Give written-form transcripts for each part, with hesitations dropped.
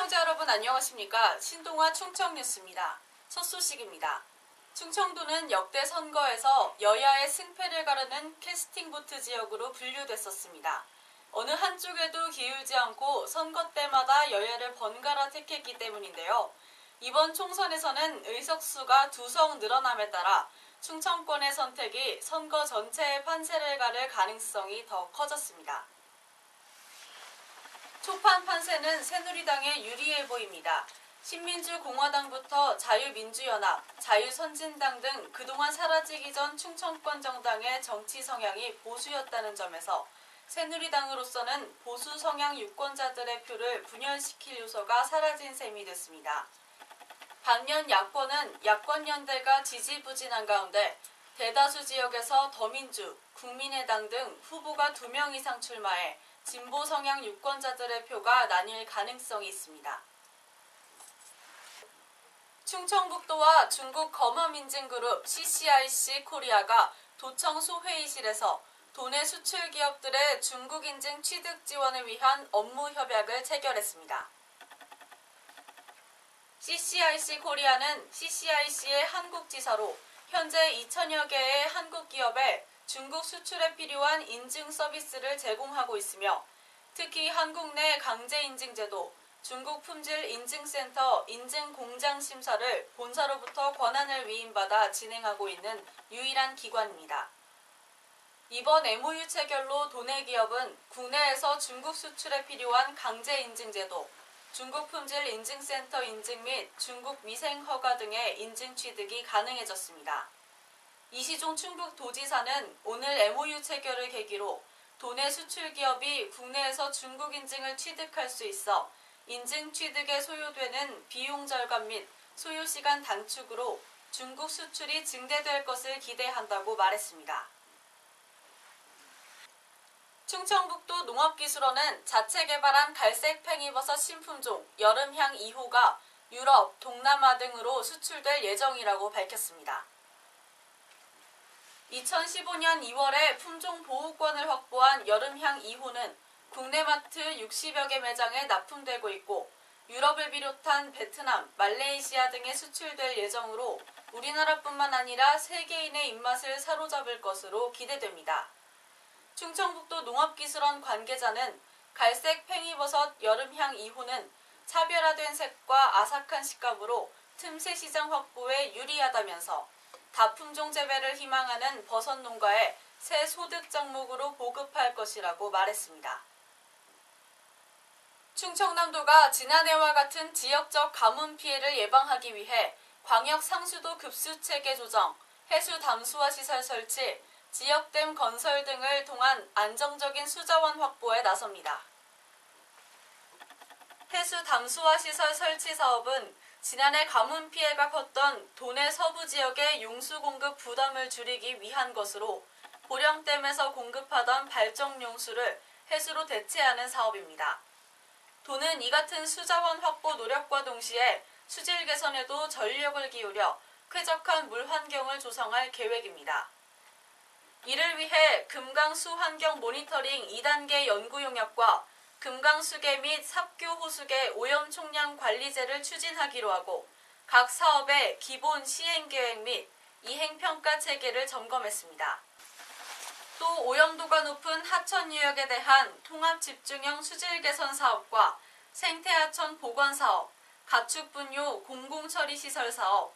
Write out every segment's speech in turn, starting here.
시청자 여러분 안녕하십니까? 신동아 충청뉴스입니다. 첫 소식입니다. 충청도는 역대 선거에서 여야의 승패를 가르는 캐스팅보트 지역으로 분류됐었습니다. 어느 한쪽에도 기울지 않고 선거 때마다 여야를 번갈아 택했기 때문인데요. 이번 총선에서는 의석수가 2석 늘어남에 따라 충청권의 선택이 선거 전체의 판세를 가를 가능성이 더 커졌습니다. 초판 판세는 새누리당에 유리해 보입니다. 신민주공화당부터 자유민주연합, 자유선진당 등 그동안 사라지기 전 충청권 정당의 정치 성향이 보수였다는 점에서 새누리당으로서는 보수 성향 유권자들의 표를 분열시킬 요소가 사라진 셈이 됐습니다. 반면 야권은 야권연대가 지지부진한 가운데 대다수 지역에서 더민주, 국민의당 등 후보가 2명 이상 출마해 진보 성향 유권자들의 표가 나뉠 가능성이 있습니다. 충청북도와 중국 검언민증그룹 CCIC 코리아가 도청 소회의실에서 도내 수출 기업들의 중국 인증 취득 지원을 위한 업무 협약을 체결했습니다. CCIC 코리아는 CCIC의 한국 지사로 현재 2천여 개의 한국 기업에 중국 수출에 필요한 인증 서비스를 제공하고 있으며 특히 한국 내 강제인증제도, 중국 품질 인증센터 인증공장 심사를 본사로부터 권한을 위임받아 진행하고 있는 유일한 기관입니다. 이번 MOU 체결로 도내 기업은 국내에서 중국 수출에 필요한 강제인증제도, 중국 품질 인증센터 인증 및 중국 위생 허가 등의 인증 취득이 가능해졌습니다. 이시종 충북도지사는 오늘 MOU 체결을 계기로 도내 수출 기업이 국내에서 중국 인증을 취득할 수 있어 인증 취득에 소요되는 비용 절감 및 소요 시간 단축으로 중국 수출이 증대될 것을 기대한다고 말했습니다. 충청북도 농업기술원은 자체 개발한 갈색 팽이버섯 신품종 여름향 2호가 유럽, 동남아 등으로 수출될 예정이라고 밝혔습니다. 2015년 2월에 품종 보호권을 확보한 여름향 2호는 국내 마트 60여 개 매장에 납품되고 있고 유럽을 비롯한 베트남, 말레이시아 등에 수출될 예정으로 우리나라뿐만 아니라 세계인의 입맛을 사로잡을 것으로 기대됩니다. 충청북도 농업기술원 관계자는 갈색 팽이버섯 여름향 2호는 차별화된 색과 아삭한 식감으로 틈새 시장 확보에 유리하다면서 다품종 재배를 희망하는 버섯 농가에 새 소득 작목으로 보급할 것이라고 말했습니다. 충청남도가 지난해와 같은 지역적 가뭄 피해를 예방하기 위해 광역 상수도 급수 체계 조정, 해수 담수화 시설 설치, 지역댐 건설 등을 통한 안정적인 수자원 확보에 나섭니다. 해수 담수화 시설 설치 사업은 지난해 가뭄 피해가 컸던 도내 서부 지역의 용수 공급 부담을 줄이기 위한 것으로 보령댐에서 공급하던 발정 용수를 해수로 대체하는 사업입니다. 도는 이 같은 수자원 확보 노력과 동시에 수질 개선에도 전력을 기울여 쾌적한 물 환경을 조성할 계획입니다. 이를 위해 금강수 환경 모니터링 2단계 연구 용역과 금강수계 및 삽교 호수계 오염 총량 관리제를 추진하기로 하고 각 사업의 기본 시행계획 및 이행평가 체계를 점검했습니다. 또 오염도가 높은 하천 유역에 대한 통합 집중형 수질 개선 사업과 생태하천 보건 사업, 가축 분뇨 공공처리 시설 사업,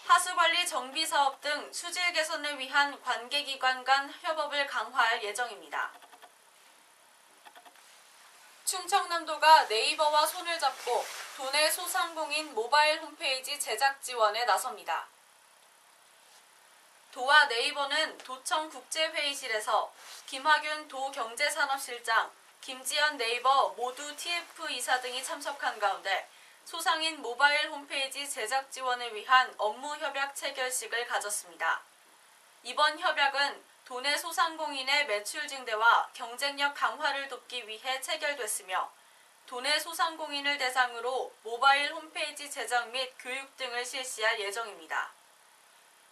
하수관리 정비 사업 등 수질 개선을 위한 관계기관 간 협업을 강화할 예정입니다. 충청남도가 네이버와 손을 잡고 도내 소상공인 모바일 홈페이지 제작 지원에 나섭니다. 도와 네이버는 도청 국제회의실에서 김학윤 도경제산업실장, 김지연 네이버 모두 TF 이사 등이 참석한 가운데 소상인 모바일 홈페이지 제작 지원을 위한 업무 협약 체결식을 가졌습니다. 이번 협약은 도내 소상공인의 매출 증대와 경쟁력 강화를 돕기 위해 체결됐으며 도내 소상공인을 대상으로 모바일 홈페이지 제작 및 교육 등을 실시할 예정입니다.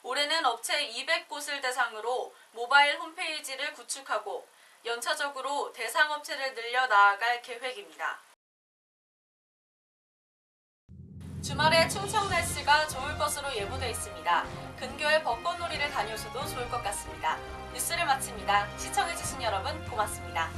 올해는 업체 200곳을 대상으로 모바일 홈페이지를 구축하고 연차적으로 대상 업체를 늘려 나아갈 계획입니다. 주말에 충청 날씨가 좋을 것으로 예보되어 있습니다. 근교에 벚꽃놀이를 다녀오셔도 좋을 것 같습니다. 뉴스를 마칩니다. 시청해주신 여러분 고맙습니다.